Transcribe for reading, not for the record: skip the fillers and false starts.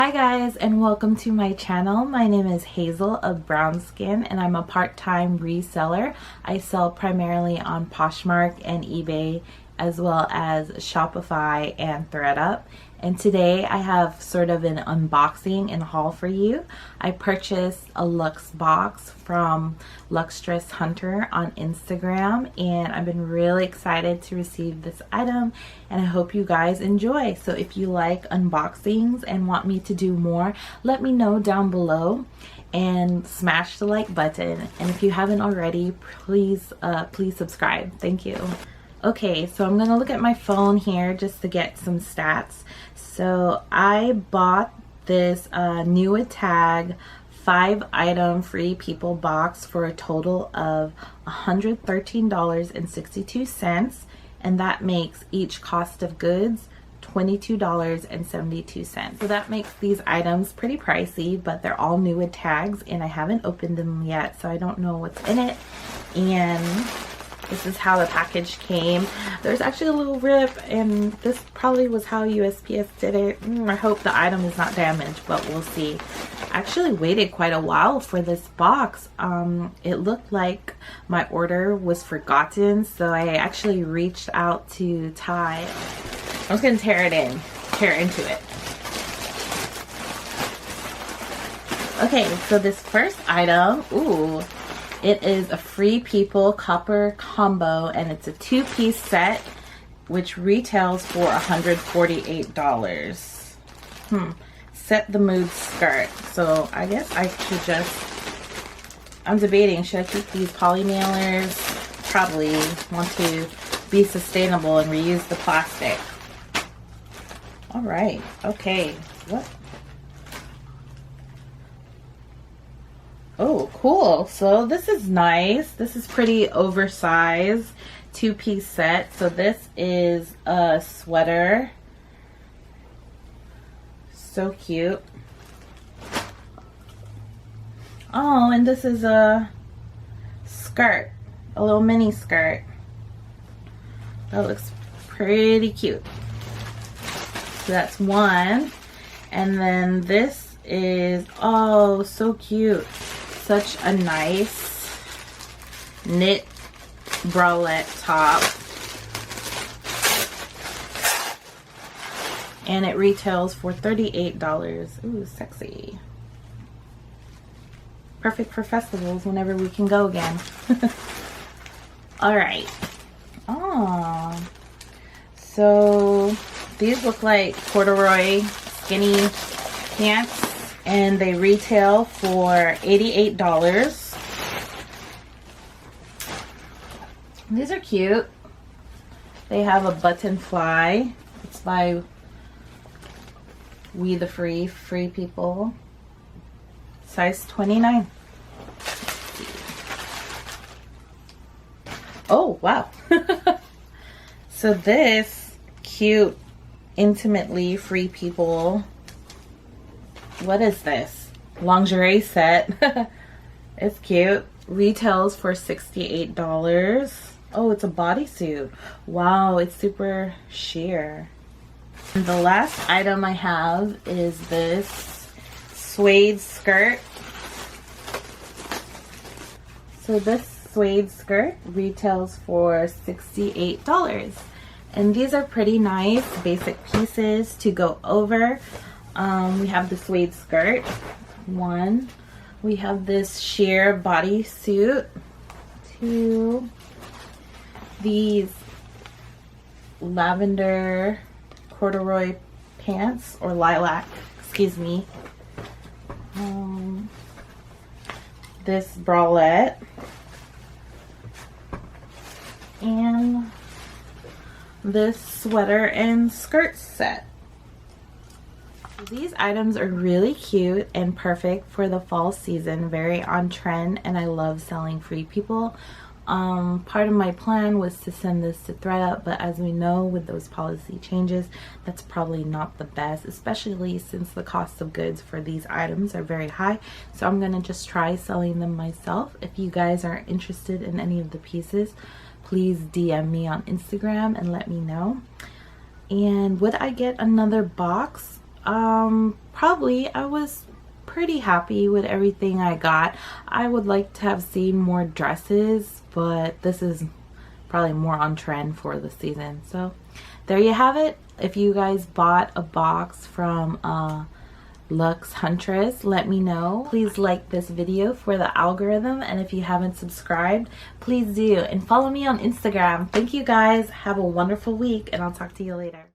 Hi guys, and welcome to my channel. My name is Hazel of Brown Skin and I'm a part-time reseller. I sell primarily on Poshmark and eBay as well as Shopify and ThreadUp. And today I have sort of an unboxing and haul for you. I purchased a Luxe box from LuxeHuntress on Instagram and I've been really excited to receive this item and I hope you guys enjoy. So if you like unboxings and want me to do more, let me know down below and smash the like button. And if you haven't already, please subscribe. Thank you. Okay, so I'm gonna look at my phone here just to get some stats. So I bought this new tag 5-item Free People box for a total of $113.62, and that makes each cost of goods $22.72. So that makes these items pretty pricey, but they're all new with tags and I haven't opened them yet, so I don't know what's in it. And this is how the package came. There's actually a little rip, and this probably was how USPS did it. I hope the item is not damaged, but we'll see. I actually waited quite a while for this box. It looked like my order was forgotten, so I actually reached out to Ty. I'm just gonna tear into it. Okay, so this first item, ooh. It is a Free People copper combo and it's a 2-piece set which retails for $148. Set the mood skirt. So I guess I should I'm debating, should I keep these poly mailers? Probably want to be sustainable and reuse the plastic. Alright, okay. What? Oh, cool. So this is nice. This is pretty oversized 2-piece set. So this is a sweater. So cute. Oh, and this is a skirt. A little mini skirt. That looks pretty cute. So that's one. And then this is, oh, so cute. Such a nice knit bralette top, and it retails for $38. Ooh, sexy. Perfect for festivals whenever we can go again. All right. Oh, so these look like corduroy skinny pants. And they retail for $88. These are cute. They have a button fly. It's by We the Free People. Size 29. Oh, wow. So this cute, intimately Free People, what is this? Lingerie set. It's cute. Retails for $68. Oh, it's a bodysuit. Wow, it's super sheer. And the last item I have is this suede skirt. So this suede skirt retails for $68. And these are pretty nice basic pieces to go over. We have the suede skirt, one. We have this sheer bodysuit, two. These lavender corduroy pants, or lilac, excuse me. This bralette. And this sweater and skirt set. These items are really cute and perfect for the fall season, very on trend, and I love selling Free People. Part of my plan was to send this to ThreadUp, but as we know, with those policy changes, that's probably not the best, especially since the cost of goods for these items are very high. So I'm gonna just try selling them myself. If you guys are interested in any of the pieces, please DM me on Instagram and let me know. And would I get another box? Probably. I was pretty happy with everything I got. I would like to have seen more dresses, but this is probably more on trend for the season. So there you have it. If you guys bought a box from LuxeHuntress, let me know. Please like this video for the algorithm, and if you haven't subscribed, please do, and follow me on Instagram. Thank you guys. Have a wonderful week, and I'll talk to you later.